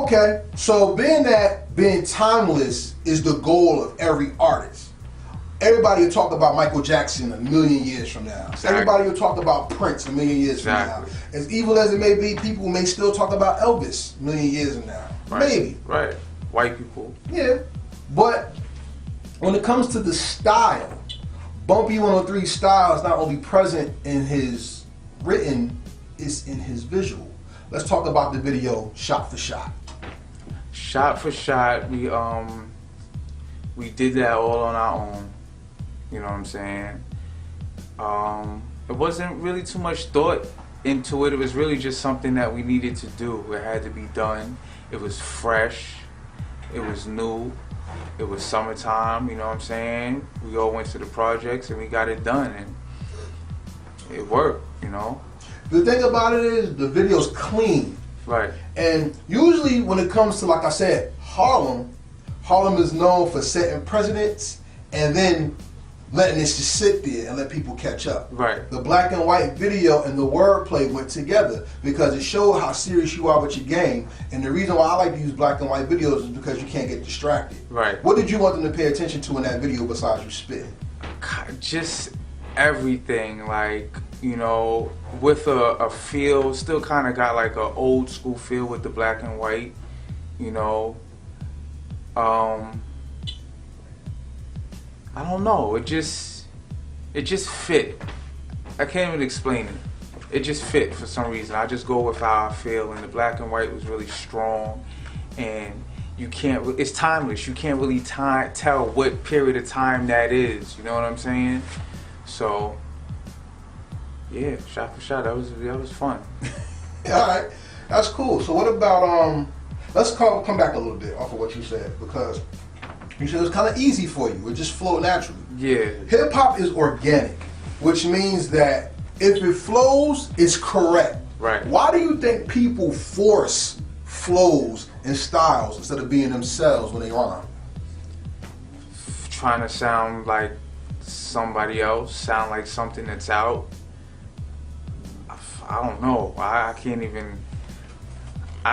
Okay, so being timeless is the goal of every artist. Everybody will talk about Michael Jackson a million years from now. Exactly. Everybody will talk about Prince a million years from now. As evil as it may be, people may still talk about Elvis a million years from now. Right. Maybe. Right. White people. Yeah. But when it comes to the style, Bumpy 103 style is not only present in his written, it's in his visual. Let's talk about the video Shot for Shot. Shot for Shot, we did that all on our own. You know what I'm saying? It wasn't really too much thought into it. It was really just something that we needed to do. It had to be done. It was fresh. It was new. It was summertime, you know what I'm saying? We all went to the projects and we got it done, and it worked, you know? The thing about it is the video's clean. Right. And usually when it comes to, like I said, Harlem is known for setting precedents and then letting it just sit there and let people catch up. Right. The black and white video and the wordplay went together because it showed how serious you are with your game. And the reason why I like to use black and white videos is because you can't get distracted. Right. What did you want them to pay attention to in that video besides you spitting? Just everything, like, you know, with a feel, still kind of got like an old school feel with the black and white, you know. I don't know, it just fit. I can't even explain it. It just fit for some reason. I just go with how I feel, and the black and white was really strong, and you can't, it's timeless. You can't really tell what period of time that is, you know what I'm saying? So, yeah, Shot for Shot, that was fun. All right, that's cool. So what about, let's come back a little bit off of what you said, because you said it was kind of easy for you. It just flowed naturally. Yeah. Hip hop is organic, which means that if it flows, it's correct. Right. Why do you think people force flows and styles instead of being themselves when they rhyme? Trying to sound like somebody else, sound like something that's out. I don't know. I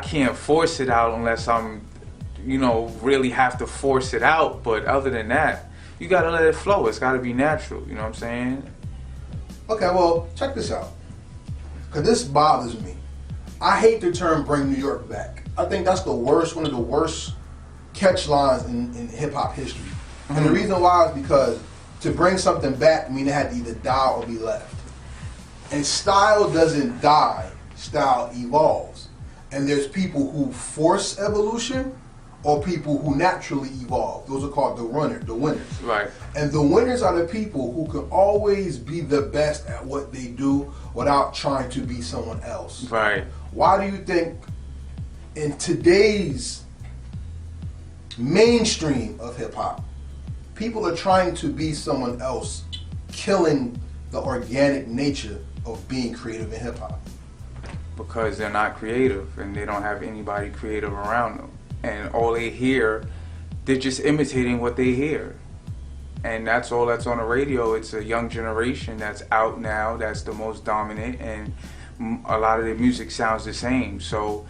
can't force it out unless I'm, you know, really have to force it out. But other than that, you gotta let it flow. It's gotta be natural, you know what I'm saying? Okay, well, check this out. Because this bothers me. I hate the term bring New York back. I think that's one of the worst catch lines in hip-hop history. And the reason why is because to bring something back means it had to either die or be left. And style doesn't die, style evolves. And there's people who force evolution or people who naturally evolve. Those are called the winners. Right. And the winners are the people who can always be the best at what they do without trying to be someone else. Right. Why do you think in today's mainstream of hip hop, people are trying to be someone else, killing the organic nature of being creative in hip hop? Because they're not creative and they don't have anybody creative around them. And all they hear, they're just imitating what they hear. And that's all that's on the radio. It's a young generation that's out now, that's the most dominant, and a lot of their music sounds the same. So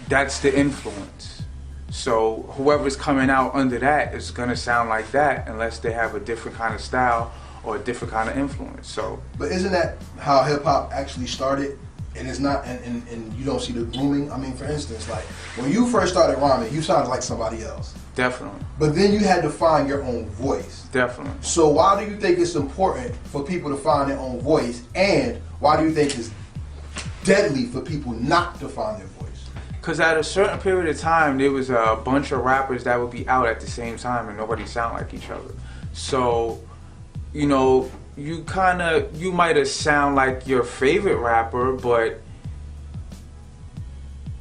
that's the influence. So whoever's coming out under that is gonna sound like that unless they have a different kind of style or a different kind of influence. So, but isn't that how hip hop actually started? And it's not, and you don't see the grooming. I mean, for instance, like when you first started rhyming, you sounded like somebody else. Definitely. But then you had to find your own voice. Definitely. So why do you think it's important for people to find their own voice, and why do you think it's deadly for people not to find their voice? Because at a certain period of time, there was a bunch of rappers that would be out at the same time and nobody sound like each other. So, you know, you might have sound like your favorite rapper, but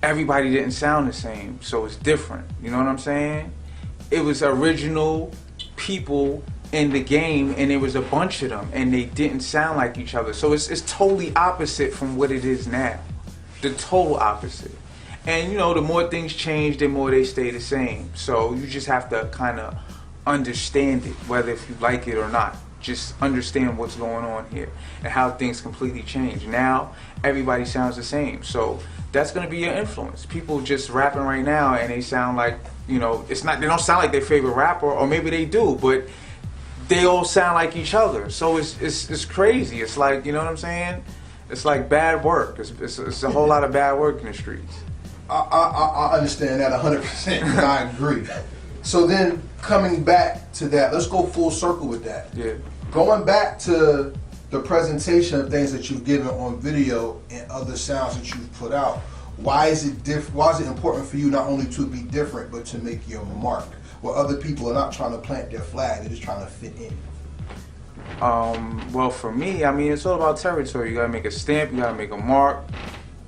everybody didn't sound the same, so it's different. You know what I'm saying? It was original people in the game, and there was a bunch of them, and they didn't sound like each other. So it's totally opposite from what it is now. The total opposite. And you know, the more things change, the more they stay the same. So you just have to kind of understand it, whether if you like it or not. just understand what's going on here and how things completely change. Now everybody sounds the same, so that's gonna be your influence. People just rapping right now and they sound like, you know, it's not, they don't sound like their favorite rapper, or maybe they do, but they all sound like each other. So it's crazy. It's like, you know what I'm saying? It's like bad work. It's a whole lot of bad work in the streets. I understand that 100%. And I agree. So then coming back to that, let's go full circle with that. Yeah. Going back to the presentation of things that you've given on video and other sounds that you've put out, why is it important for you not only to be different but to make your mark, where other people are not trying to plant their flag, they're just trying to fit in? Well, for me, I mean, it's all about territory. You gotta make a stamp, you gotta make a mark.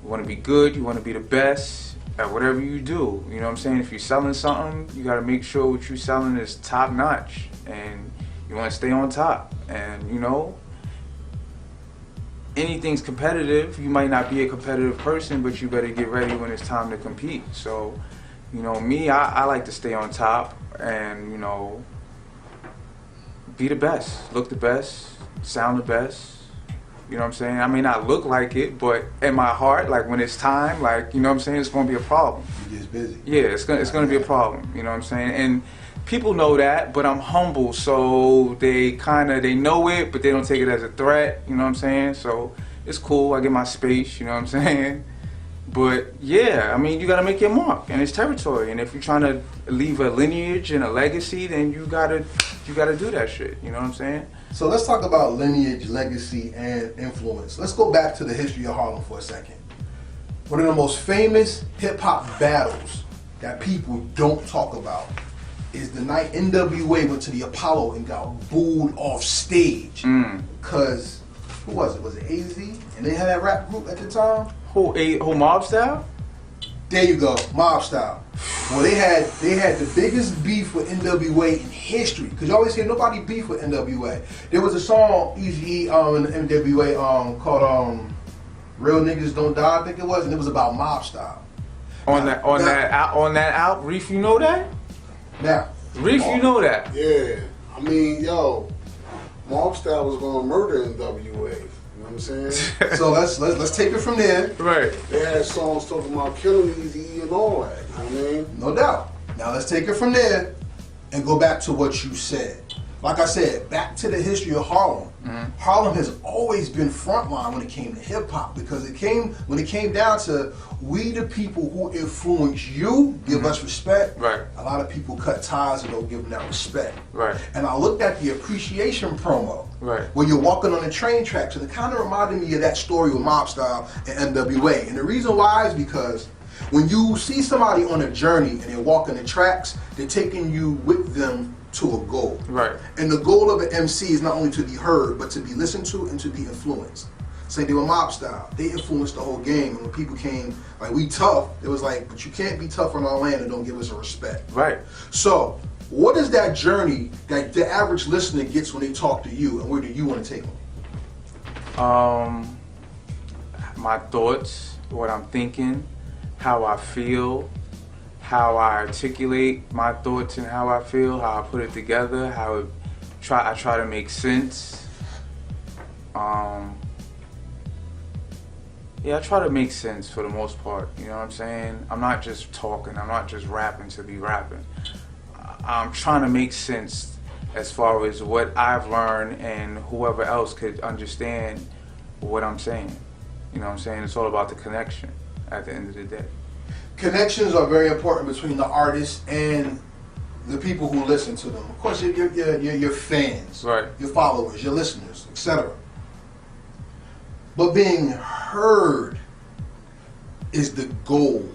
You wanna be good, you wanna be the best at whatever you do. You know what I'm saying? If you're selling something, you gotta make sure what you're selling is top notch, and you wanna stay on top. And you know, anything's competitive. You might not be a competitive person, but you better get ready when it's time to compete. So, you know, me, I like to stay on top and, you know, be the best, look the best, sound the best. You know what I'm saying? I may not look like it, but in my heart, like when it's time, like, you know what I'm saying, it's gonna be a problem. You get busy. Yeah, it's gonna be a problem. You know what I'm saying? And people know that, but I'm humble, so they know it, but they don't take it as a threat. You know what I'm saying? So it's cool. I get my space. You know what I'm saying? But yeah, I mean, you gotta make your mark, and it's territory. And if you're trying to leave a lineage and a legacy, then you gotta do that shit. You know what I'm saying? So let's talk about lineage, legacy, and influence. Let's go back to the history of Harlem for a second. One of the most famous hip-hop battles that people don't talk about is the night N.W.A. went to the Apollo and got booed off stage. Because, who was it? Was it AZ? And they had that rap group at the time? Who Mob Style? There you go, Mob Style. Well, they had the biggest beef with N.W.A. in history. Because you always hear nobody beef with N.W.A. There was a song Eazy-E in N.W.A. Called "Real Niggas Don't Die," I think it was, and it was about Mob Style. On that out, Reef, you know that? Now, Reef, you know that? Yeah, I mean, yo, Mob Style was gonna murder N.W.A. You know what I'm saying? so let's take it from there. Right. They had songs talking about killing Eazy-E and all that. You know what I mean? No doubt. Now let's take it from there and go back to what you said. Like I said, back to the history of Harlem. Harlem has always been frontline when it came to hip hop, because when it came down to we the people who influence you, give us respect. Right. A lot of people cut ties and don't give them that respect. Right. And I looked at the appreciation promo. Right. Where you're walking on the train tracks, and it kind of reminded me of that story with Mob Style and N.W.A. And the reason why is because when you see somebody on a journey and they're walking the tracks, they're taking you with them to a goal. Right. And the goal of an MC is not only to be heard, but to be listened to and to be influenced. Same thing with Mob Style. They influenced the whole game. And when people came, like, we tough, it was like, but you can't be tough on our land and don't give us a respect. Right. So, what is that journey that the average listener gets when they talk to you, and where do you want to take them? My thoughts, what I'm thinking, how I feel, how I articulate my thoughts and how I feel, how I put it together, I try to make sense. Yeah, I try to make sense for the most part, you know what I'm saying? I'm not just talking, I'm not just rapping to be rapping. I'm trying to make sense as far as what I've learned and whoever else could understand what I'm saying. You know what I'm saying? It's all about the connection at the end of the day. Connections are very important between the artist and the people who listen to them. Of course, your fans, right, your followers, your listeners, etc. But being heard is the goal,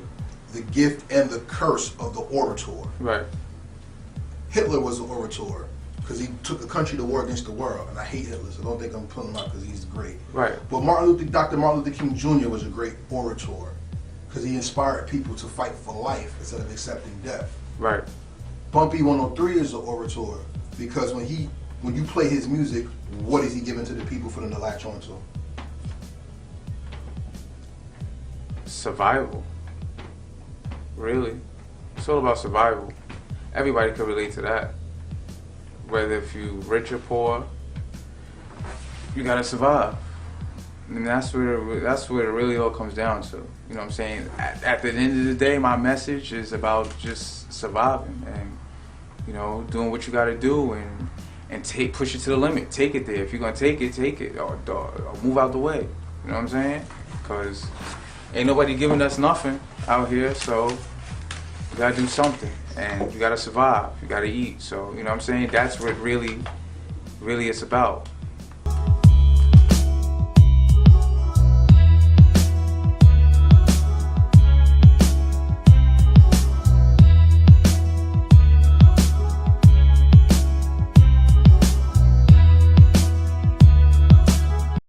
the gift, and the curse of the orator. Right. Hitler was an orator because he took a country to war against the world, and I hate Hitler, so don't think I'm pulling him out because he's great. Right. But Dr. Martin Luther King Jr. was a great orator because he inspired people to fight for life instead of accepting death. Right. Bumpy 103 is an orator because when you play his music, what is he giving to the people for them to latch onto? Survival. Really. It's all about survival. Everybody can relate to that. Whether if you rich or poor, you gotta survive. And that's what it really all comes down to. You know what I'm saying? At the end of the day, my message is about just surviving and, you know, doing what you gotta do and push it to the limit. Take it there. If you're gonna take it, or move out the way. You know what I'm saying? Because ain't nobody giving us nothing out here, so you gotta do something. And you gotta survive. You gotta eat. So, you know what I'm saying? That's what really it's about.